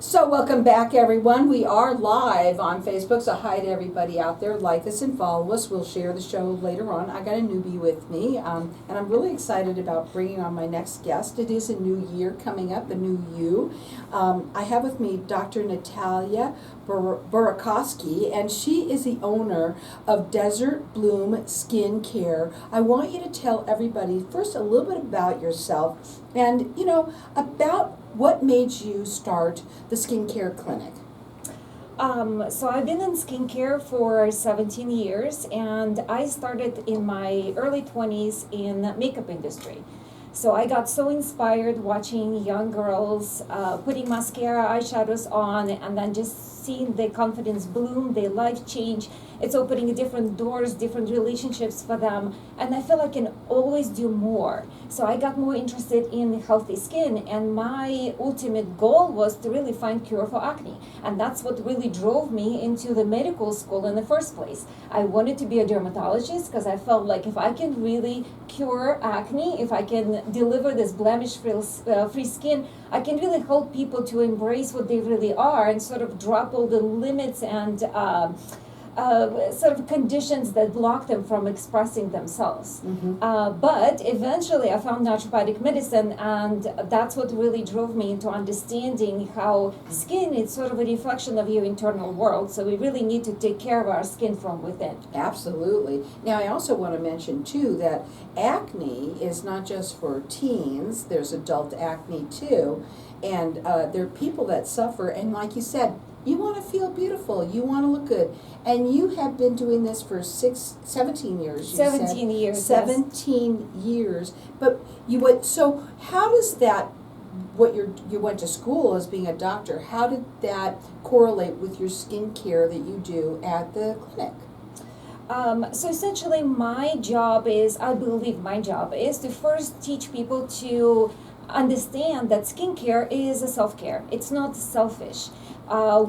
So welcome back, everyone. We are live on Facebook, so hi to everybody out there. Like us and follow us. We'll share the show later on. I got a newbie with me, and I'm really excited about bringing on my next guest. It is a new year coming up, a new you. I have with me Dr. Natalia Burakovsky, and she is the owner of Desert Bloom Skin Care. I want you to tell everybody first a little bit about yourself and, about what made you start the skincare clinic. So I've been in skincare for 17 years, and I started in my early 20s in makeup industry. So I got so inspired watching young girls putting mascara, eyeshadows on, and then just seeing their confidence bloom, their life change. It's opening different doors, different relationships for them, and I feel I can always do more. So I got more interested in healthy skin, and my ultimate goal was to really find cure for acne. And that's what really drove me into the medical school in the first place. I wanted to be a dermatologist because I felt like if I can really cure acne, if I can deliver this blemish-free skin, I can really help people to embrace what they really are and sort of drop all the limits and sort of conditions that block them from expressing themselves. But eventually I found naturopathic medicine, and that's what really drove me into understanding how skin is sort of a reflection of your internal world. So we really need to take care of our skin from within. Absolutely. Now, I also want to mention, too, that acne is not just for teens. There's adult acne, too. And there are people that suffer, and like you said, you want to feel beautiful. You want to look good. And you have been doing this for 17 years. 17 years. 17 years. But so how does that, you went to school as being a doctor, how did that correlate with your skincare that you do at the clinic? So essentially I believe my job is to first teach people to understand that skincare is a self-care. It's not selfish.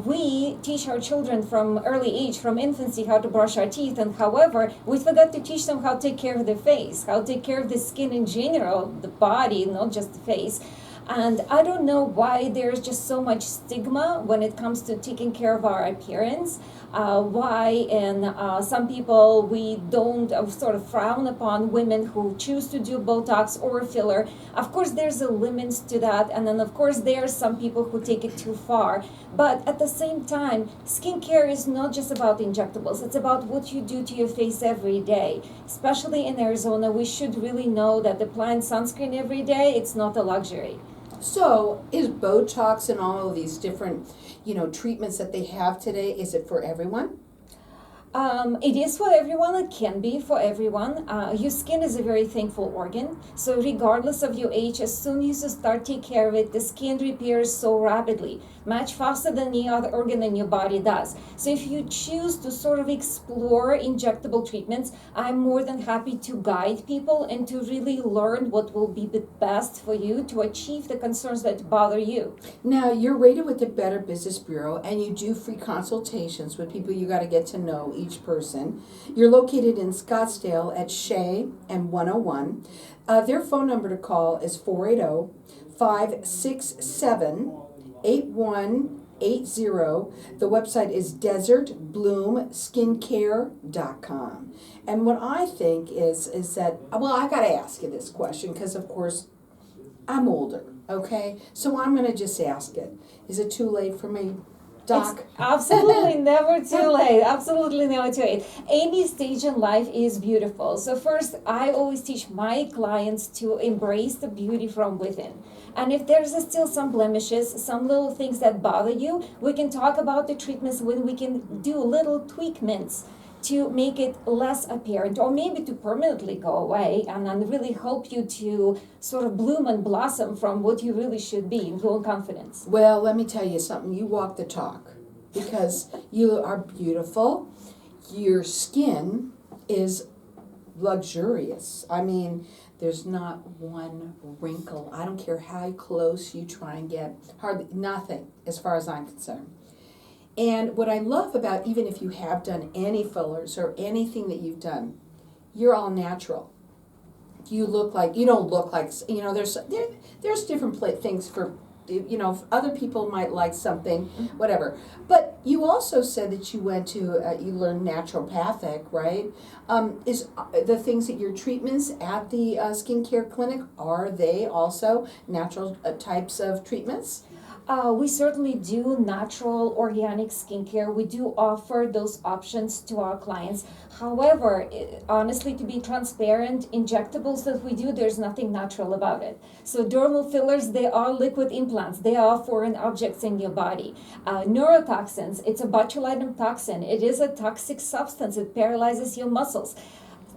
We teach our children from early age, from infancy, how to brush our teeth, and however, we forgot to teach them how to take care of their face, how to take care of the skin in general, the body, not just the face. And I don't know why there's just so much stigma when it comes to taking care of our appearance. Some people, we don't sort of frown upon women who choose to do Botox or filler. Of course, there's a limit to that. And then, of course, there are some people who take it too far. But at the same time, skincare is not just about injectables. It's about what you do to your face every day. Especially in Arizona, we should really know that applying sunscreen every day, it's not a luxury. So, is Botox and all of these different, treatments that they have today, is it for everyone? It is for everyone. It can be for everyone. Your skin is a very thankful organ. So regardless of your age, as soon as you start taking care of it, the skin repairs so rapidly, much faster than any other organ in your body does. So if you choose to sort of explore injectable treatments, I'm more than happy to guide people and to really learn what will be the best for you to achieve the concerns that bother you. Now, you're rated with the Better Business Bureau, and you do free consultations with people. You got to get to know each person. You're located in Scottsdale at Shea and 101. Their phone number to call is 480-567-8180. The website is desertbloomskincare.com. And what I think is that, well, I got to ask you this question because, of course, I'm older, okay? So I'm going to just ask it. Is it too late for me, Doc? It's absolutely never too late. Absolutely never too late. Any stage in life is beautiful. So first, I always teach my clients to embrace the beauty from within. And if there's still some blemishes, some little things that bother you, we can talk about the treatments when we can do little tweakments to make it less apparent, or maybe to permanently go away, and then really help you to sort of bloom and blossom from what you really should be in your own confidence. Well, let me tell you something. You walk the talk because you are beautiful. Your skin is luxurious. I mean, there's not one wrinkle. I don't care how close you try and get. Hardly nothing, as far as I'm concerned. And what I love about, even if you have done any fillers or anything that you've done, you're all natural. You don't look like, there's different things for you know, if other people might like something, whatever. But you also said that you went to, you learned naturopathic, right? Is the things that your treatments at the skincare clinic, are they also natural types of treatments? We certainly do natural organic skincare. We do offer those options to our clients. However, honestly, to be transparent, injectables that we do, there's nothing natural about it. So dermal fillers, they are liquid implants. They are foreign objects in your body. Neurotoxins, it's a botulinum toxin. It is a toxic substance. It paralyzes your muscles.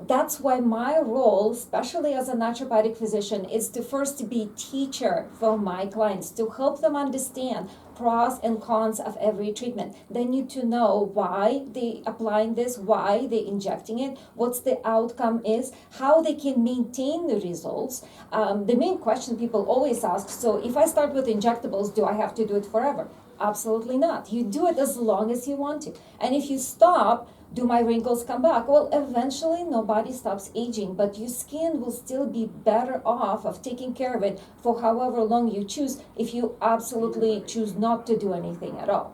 That's why my role, especially as a naturopathic physician, is to first be teacher for my clients, to help them understand pros and cons of every treatment. They need to know why they applying this, why they injecting it, what's the outcome is, how they can maintain the results. The main question people always ask, so if I start with injectables, do I have to do it forever? Absolutely not. You do it as long as you want to. And if you stop, do my wrinkles come back? Well, eventually nobody stops aging, but your skin will still be better off of taking care of it for however long you choose if you absolutely choose not to do anything at all.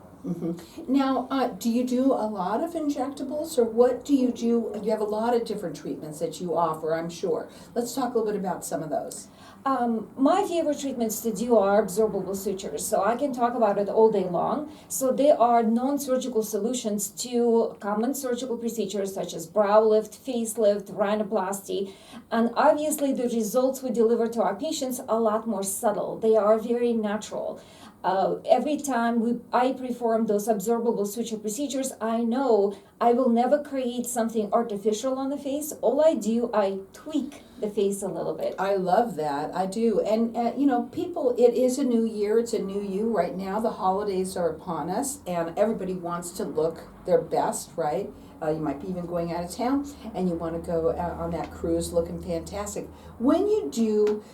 Now, do you do a lot of injectables, or what do? You have a lot of different treatments that you offer, I'm sure. Let's talk a little bit about some of those. My favorite treatments to do are absorbable sutures, so I can talk about it all day long. So they are non-surgical solutions to common surgical procedures such as brow lift, facelift, rhinoplasty, and obviously the results we deliver to our patients are a lot more subtle. They are very natural. Every time I perform those absorbable suture procedures, I know I will never create something artificial on the face. All I do, I tweak the face a little bit. I love that. I do. And, you know, people, it is a new year. It's a new you right now. The holidays are upon us, and everybody wants to look their best, right? You might be even going out of town, and you want to go on that cruise looking fantastic. When you do,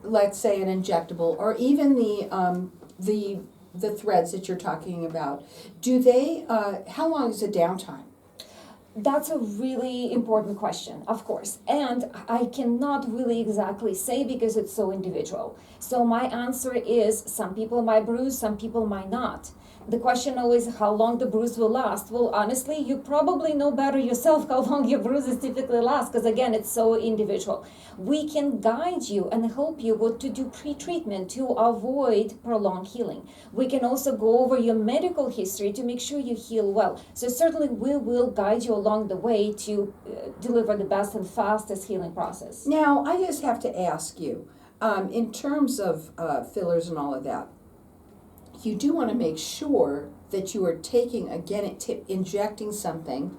let's say, an injectable, or even the threads that you're talking about, do they, how long is the downtime? That's a really important question, of course. And I cannot really exactly say because it's so individual. So my answer is some people might bruise, some people might not. The question always is how long the bruise will last. Well, honestly, you probably know better yourself how long your bruises typically last, because again, it's so individual. We can guide you and help you what to do pre-treatment to avoid prolonged healing. We can also go over your medical history to make sure you heal well. So certainly we will guide you along the way to deliver the best and fastest healing process. Now, I just have to ask you, in terms of fillers and all of that, you do want to make sure that you are taking, again, injecting something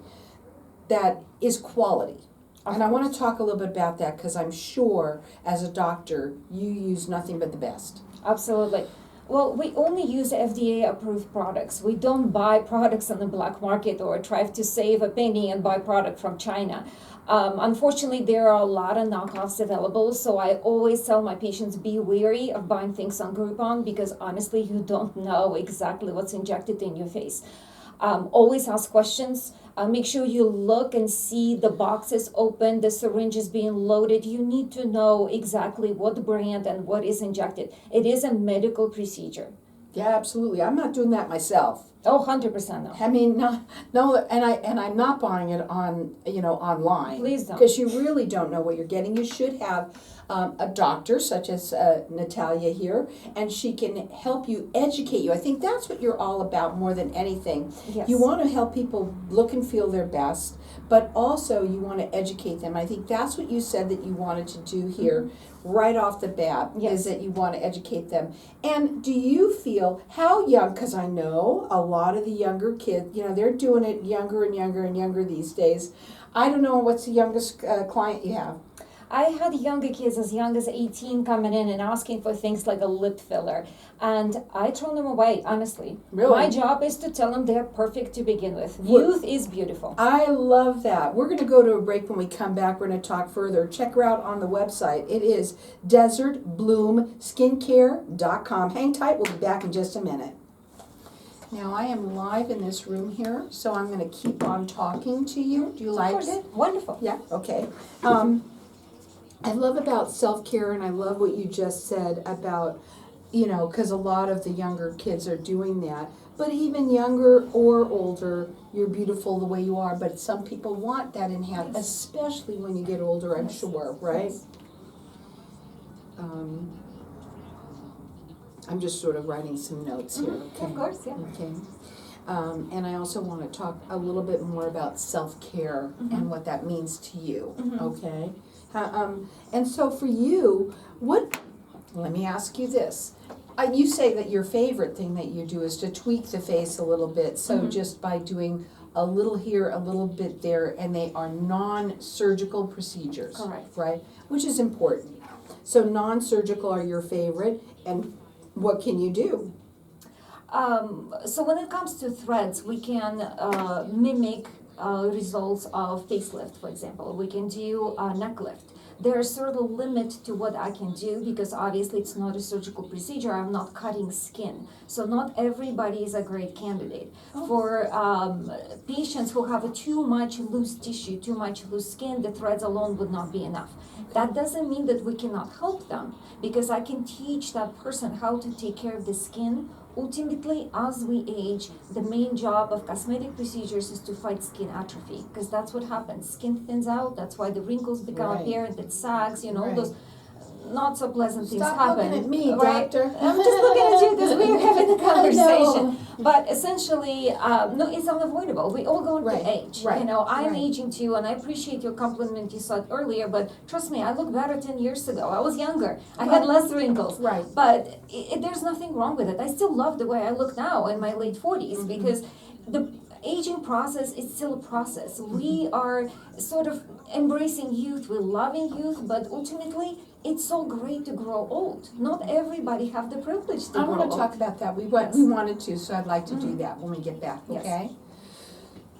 that is quality. And I want to talk a little bit about that because I'm sure as a doctor, you use nothing but the best. Absolutely. Well, we only use FDA approved products. We don't buy products on the black market or try to save a penny and buy product from China. Unfortunately, there are a lot of knockoffs available, so I always tell my patients be wary of buying things on Groupon because honestly, you don't know exactly what's injected in your face. Always ask questions. Make sure you look and see the boxes open, the syringes being loaded. You need to know exactly what brand and what is injected. It is a medical procedure. Yeah, absolutely. I'm not doing that myself. Oh, 100% no. I mean, no, and I'm not buying it on, online. Please don't. Because you really don't know what you're getting. You should have a doctor such as Natalia here, and she can help you, educate you. I think that's what you're all about more than anything. Yes. You want to help people look and feel their best, but also you want to educate them. I think that's what you said that you wanted to do here right off the bat, Yes. is that you want to educate them. And do you feel, how young, because I know a lot of the younger kids, they're doing it younger and younger and younger these days. I don't know, what's the youngest client you have? I had younger kids as young as 18 coming in and asking for things like a lip filler. And I throw them away, honestly. Really? My job is to tell them they're perfect to begin with. What? Youth is beautiful. I love that. We're going to go to a break. When we come back, we're going to talk further. Check her out on the website. It is desertbloomskincare.com. Hang tight. We'll be back in just a minute. Now, I am live in this room here, so I'm going to keep on talking to you. Do you like it? Wonderful. Yeah, okay. I love about self-care, and I love what you just said about you know, because a lot of the younger kids are doing that. But even younger or older, you're beautiful the way you are, but some people want that enhanced, Yes. especially when you get older, I'm Yes. sure, right? Yes. Um, I'm just sort of writing some notes here, okay? Of course, yeah. Okay. And I also want to talk a little bit more about self-care and what that means to you, okay? And so for you, let me ask you this. You say that your favorite thing that you do is to tweak the face a little bit, so just by doing a little here, a little bit there, and they are non-surgical procedures. Correct. Right? Which is important. So non-surgical are your favorite, and what can you do? So when it comes to threads, we can mimic results of facelift, for example. We can do a neck lift. There's sort of a limit to what I can do because obviously it's not a surgical procedure. I'm not cutting skin. So not everybody is a great candidate. For patients who have too much loose tissue, too much loose skin, the threads alone would not be enough. That doesn't mean that we cannot help them because I can teach that person how to take care of the skin. Ultimately, as we age, the main job of cosmetic procedures is to fight skin atrophy, because that's what happens. Skin thins out, that's why the wrinkles become Right. apparent, it sags, all Right. those not so pleasant things Stop happen. looking at me, right? doctor. I'm just looking at you because we're having a I know. conversation. But essentially, no, it's unavoidable. We all go into Right, age. right, I'm right. aging too, and I appreciate your compliment you said earlier, but trust me, I look better 10 years ago. I was younger. I had less wrinkles. Right. But there's nothing wrong with it. I still love the way I look now in my late 40s because the aging process is still a process. We are sort of embracing youth, we're loving youth, but ultimately it's so great to grow old. Not everybody have the privilege to I grow want old. to talk about that. We Yes. wanted to, so I'd like to do that when we get back, Yes. okay?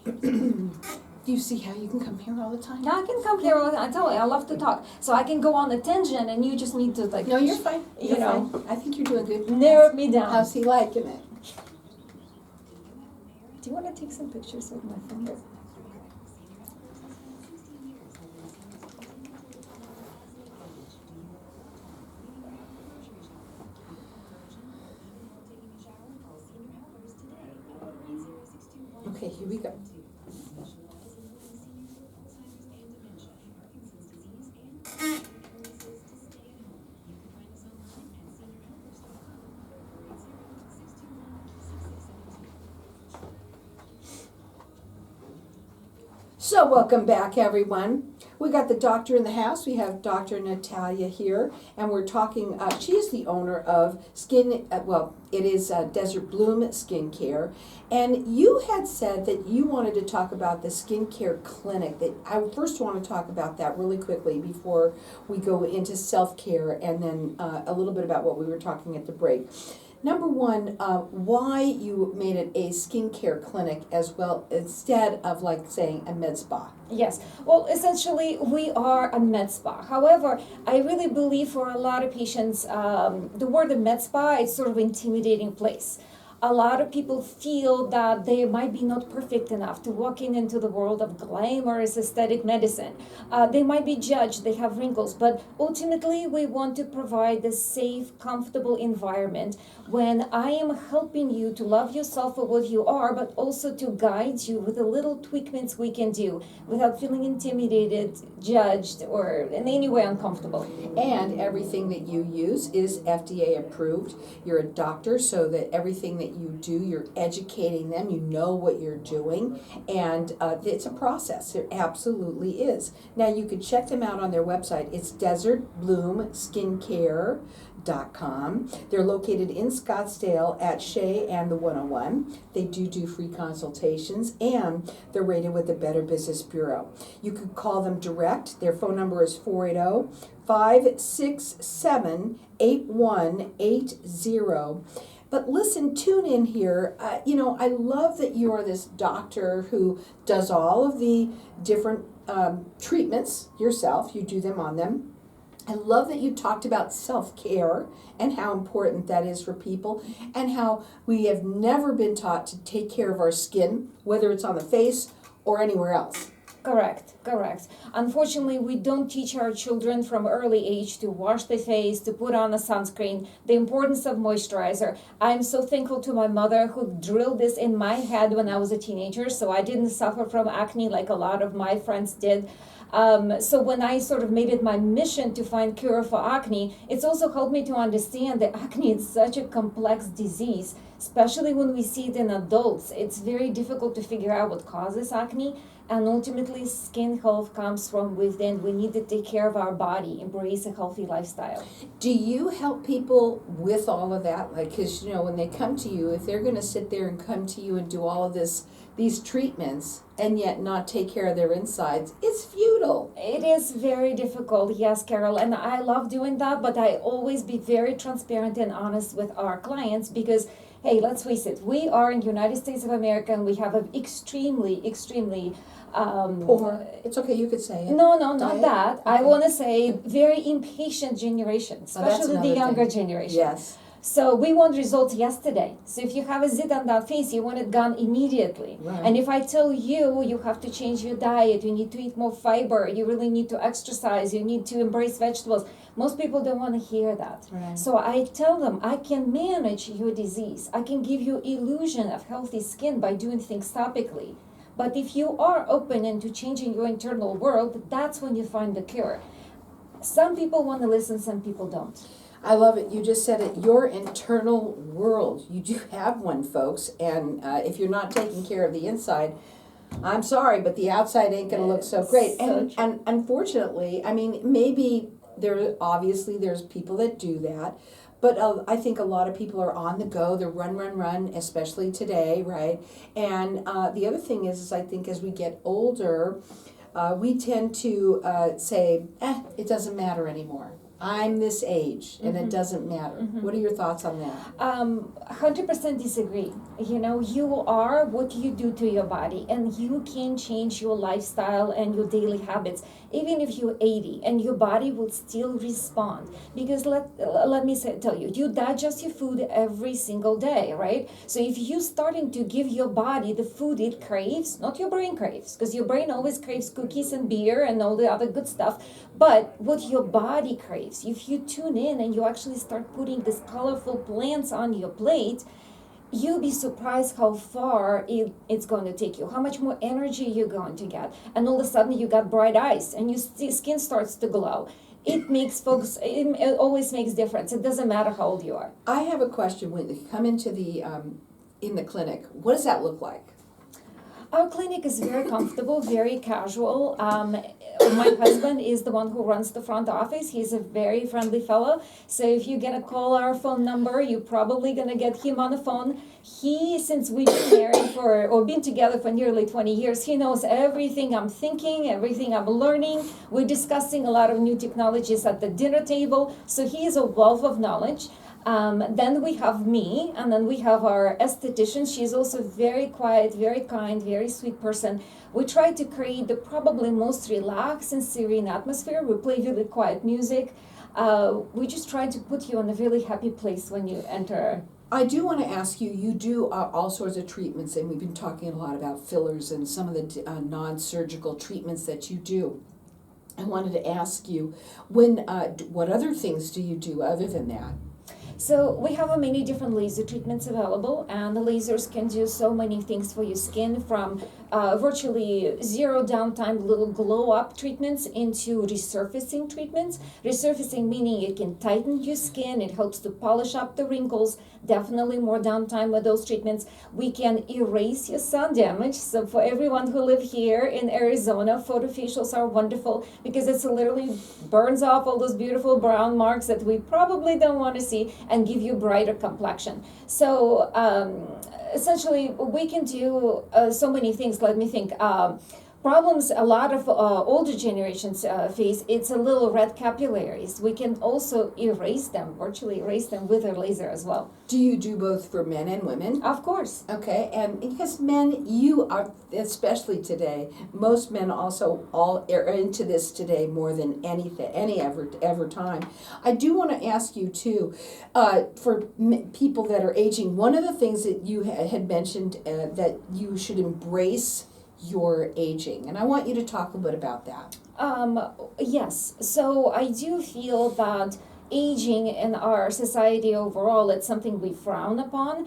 Do you see how you can come here all the time? Now I can come here, I tell you, I love to talk. So I can go on a tangent and you just need to No, you're fine. You You're know. fine. I think you're doing good. narrow me down. How's he liking it? Do you want to take some pictures with my finger? Okay, here we go. So welcome back, everyone. We got the doctor in the house. We have Dr. Natalia here, and we're talking. She is the owner of it is Desert Bloom Skincare. And you had said that you wanted to talk about the skincare clinic. That I first want to talk about that really quickly before we go into self-care, and then a little bit about what we were talking at the break. Number one, why you made it a skincare clinic as well instead of like saying a med spa. Yes. Well, essentially, we are a med spa. However, I really believe for a lot of patients, the word med spa is sort of an intimidating place. A lot of people feel that they might be not perfect enough to walk into the world of glamorous aesthetic medicine. They might be judged, they have wrinkles, but ultimately we want to provide a safe, comfortable environment when I am helping you to love yourself for what you are, but also to guide you with the little tweakments we can do without feeling intimidated, judged, or in any way uncomfortable. And everything that you use is FDA approved. You're a doctor, so that everything that you do, you're educating them, you know what you're doing, and it's a process. It absolutely is. Now you can check them out on their website. It's desertbloomskincare.com. They're located in Scottsdale at Shea and the 101. They do free consultations, and they're rated with the Better Business Bureau. You could call them direct. Their phone number is 480-567-8180. But listen, tune in here. I love that you are this doctor who does all of the different treatments yourself. You do them on them. I love that you talked about self-care and how important that is for people, and how we have never been taught to take care of our skin, whether it's on the face or anywhere else. Correct, correct. Unfortunately, we don't teach our children from early age to wash their face, to put on a sunscreen, the importance of moisturizer. I'm so thankful to my mother who drilled this in my head when I was a teenager, so I didn't suffer from acne like a lot of my friends did. So when I sort of made it my mission to find cure for acne, it's also helped me to understand that acne is such a complex disease, especially when we see it in adults. It's very difficult to figure out what causes acne, and ultimately skin health comes from within. We need to take care of our body, embrace a healthy lifestyle. Do you help people with all of that? Like, because, when they come to you, if they're going to sit there and come to you and do all of these treatments and yet not take care of their insides, it's futile. It is very difficult, yes, Carol, and I love doing that, but I always be very transparent and honest with our clients because, hey, let's face it, we are in the United States of America and we have an extremely Poor. It's okay, you could say it. No, not Diet? that. I Okay. want to say very impatient generation, that's especially the another younger thing. generation. Yes. So we want results yesterday. So if you have a zit on that face, you want it gone immediately. Right. And if I tell you, you have to change your diet, you need to eat more fiber, you really need to exercise, you need to embrace vegetables, most people don't want to hear that. Right. So I tell them, I can manage your disease. I can give you illusion of healthy skin by doing things topically. But if you are open into changing your internal world, that's when you find the cure. Some people want to listen, some people don't. I love it. You just said it. Your internal world. You do have one, folks. And if you're not taking care of the inside, I'm sorry, but the outside ain't going to look so great. And unfortunately, I mean, maybe there's people that do that. But I think a lot of people are on the go. They're run, especially today, right? And the other thing is I think as we get older, we tend to say, it doesn't matter anymore. I'm this age, and it doesn't matter. What are your thoughts on that? 100% disagree. You are what you do to your body, and you can change your lifestyle and your daily habits, even if you're 80, and your body will still respond. Because let me tell you, you digest your food every single day, right? So if you're starting to give your body the food it craves, not your brain craves, because your brain always craves cookies and beer and all the other good stuff, but what your body craves, if you tune in and you actually start putting these colorful plants on your plate, you'll be surprised how far it's going to take you, how much more energy you're going to get. And all of a sudden you got bright eyes and your skin starts to glow. It makes folks, it always makes difference. It doesn't matter how old you are. I have a question. When you come into in the clinic, what does that look like? Our clinic is very comfortable, very casual. My husband is the one who runs the front office. He's a very friendly fellow. So if you're gonna call our phone number, you're probably gonna get him on the phone. Since we've been married or been together for nearly 20 years, he knows everything I'm thinking, everything I'm learning. We're discussing a lot of new technologies at the dinner table. So he is a wealth of knowledge. Then we have me, and then we have our esthetician. She's also very quiet, very kind, very sweet person. We try to create the probably most relaxed and serene atmosphere. We play really quiet music. We just try to put you in a really happy place when you enter. I do want to ask you, you do all sorts of treatments, and we've been talking a lot about fillers and some of the non-surgical treatments that you do. I wanted to ask you, what other things do you do other than that? So we have many different laser treatments available, and the lasers can do so many things for your skin, from virtually zero downtime little glow up treatments into resurfacing treatments. Resurfacing meaning it can tighten your skin, it helps to polish up the wrinkles, definitely more downtime with those treatments. We can erase your sun damage. So for everyone who live here in Arizona, photofacials are wonderful because it literally burns off all those beautiful brown marks that we probably don't want to see and give you brighter complexion. So essentially we can do so many things. Let me think. Problems a lot of older generations face, it's a little red capillaries. We can also erase them, virtually erase them with a laser as well. Do you do both for men and women? Of course. Okay, and because men, you are, especially today, most men also all are into this today more than any ever time. I do want to ask you too, for people that are aging, one of the things that you had mentioned that you should embrace your aging. And I want you to talk a little bit about that. Yes, so I do feel that aging in our society overall, it's something we frown upon.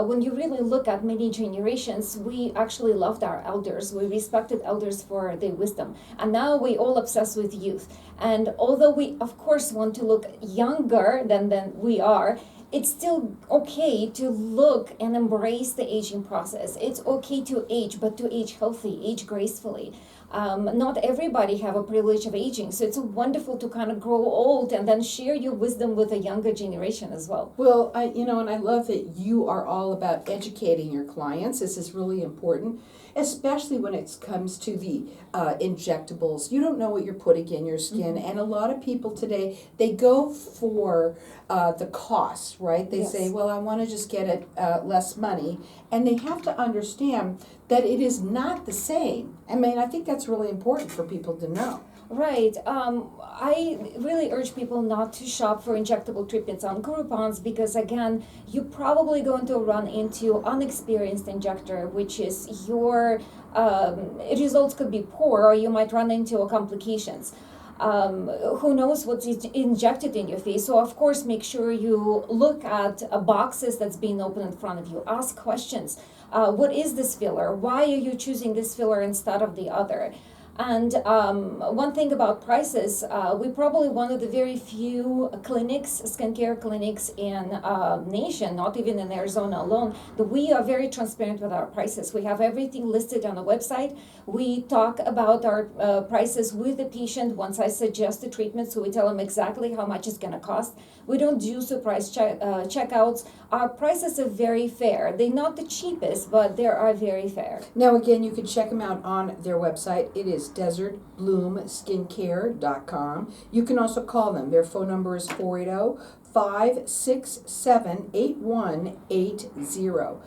When you really look at many generations, we actually loved our elders. We respected elders for their wisdom. And now we all obsess with youth. And although we, of course, want to look younger than we are, it's still okay to look and embrace the aging process. It's okay to age, but to age healthy, age gracefully. Not everybody have a privilege of aging, so it's wonderful to kind of grow old and then share your wisdom with a younger generation as well. Well, and I love that you are all about educating your clients. This is really important, especially when it comes to the injectables. You don't know what you're putting in your skin, and a lot of people today, they go for the costs, right? They Yes. say, well, I want to just get it less money, and they have to understand that it is not the same. I mean, I think that's really important for people to know. Right. I really urge people not to shop for injectable treatments on Groupons because, again, you're probably going to run into unexperienced injector, which is your results could be poor, or you might run into complications. Who knows what's injected in your face? So of course, make sure you look at boxes that's being opened in front of you. Ask questions. What is this filler? Why are you choosing this filler instead of the other? And one thing about prices, we probably one of the very few clinics, skincare clinics in nation, not even in Arizona alone, that we are very transparent with our prices. We have everything listed on the website. We talk about our prices with the patient once I suggest the treatment, so we tell them exactly how much it's going to cost. We don't do surprise checkouts. Our prices are very fair. They're not the cheapest, but they are very fair. Now, again, you can check them out on their website. It is desertbloomskincare.com. You can also call them. Their phone number is 480-567-8180.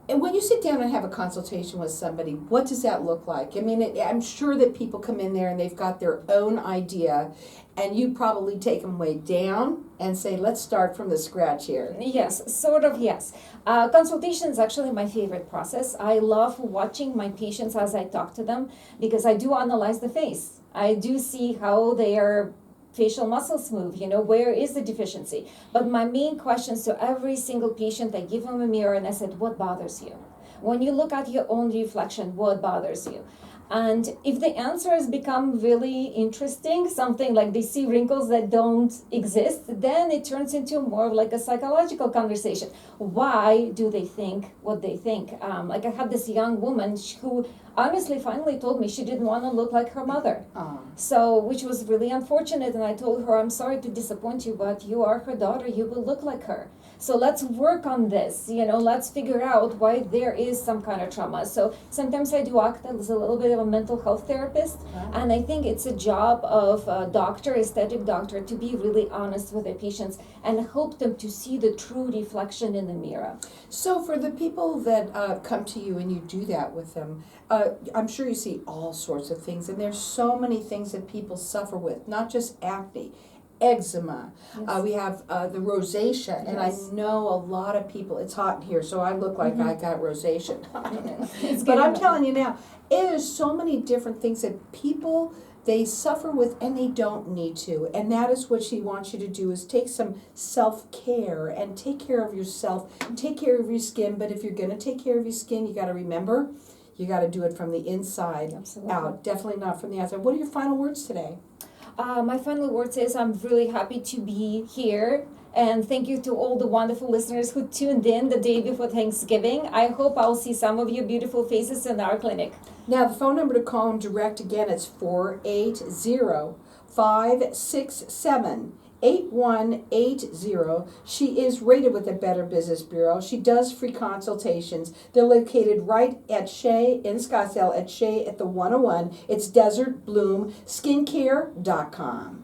And when you sit down and have a consultation with somebody, what does that look like? I mean, I'm sure that people come in there and they've got their own idea, and you probably take them way down and say, let's start from the scratch here. Yes, sort of, yes. Consultation is actually my favorite process. I love watching my patients as I talk to them because I do analyze the face. I do see how their facial muscles move, where is the deficiency? But my main questions to every single patient, I give them a mirror and I said, what bothers you? When you look at your own reflection, what bothers you? And if the answers become really interesting, something like they see wrinkles that don't exist, then it turns into more of like a psychological conversation. Why do they think what they think? Like I had this young woman who honestly finally told me she didn't want to look like her mother. So, which was really unfortunate. And I told her, I'm sorry to disappoint you, but you are her daughter. You will look like her. So let's work on this, let's figure out why there is some kind of trauma. So sometimes I do act as a little bit of a mental health therapist. And I think it's a job of a doctor, aesthetic doctor, to be really honest with their patients and help them to see the true reflection in the mirror. So for the people that come to you and you do that with them, I'm sure you see all sorts of things, and there's so many things that people suffer with, not just acne, eczema. Yes. We have the rosacea, and I Yes. know a lot of people, it's hot in here, so I look like I got rosacea. It's But I'm getting- telling you now, it is so many different things that people, they suffer with and they don't need to. And that is what she wants you to do, is take some self-care and take care of yourself, take care of your skin. But if you're going to take care of your skin, you got to remember, you got to do it from the inside Absolutely. out, definitely not from the outside. What are your final words today? My final words is I'm really happy to be here. And thank you to all the wonderful listeners who tuned in the day before Thanksgiving. I hope I'll see some of your beautiful faces in our clinic. Now, the phone number to call them direct, again, it's 480-567-8180. She is rated with the Better Business Bureau. She does free consultations. They're located right at Shea in Scottsdale, at Shea at the 101. It's desertbloomskincare.com.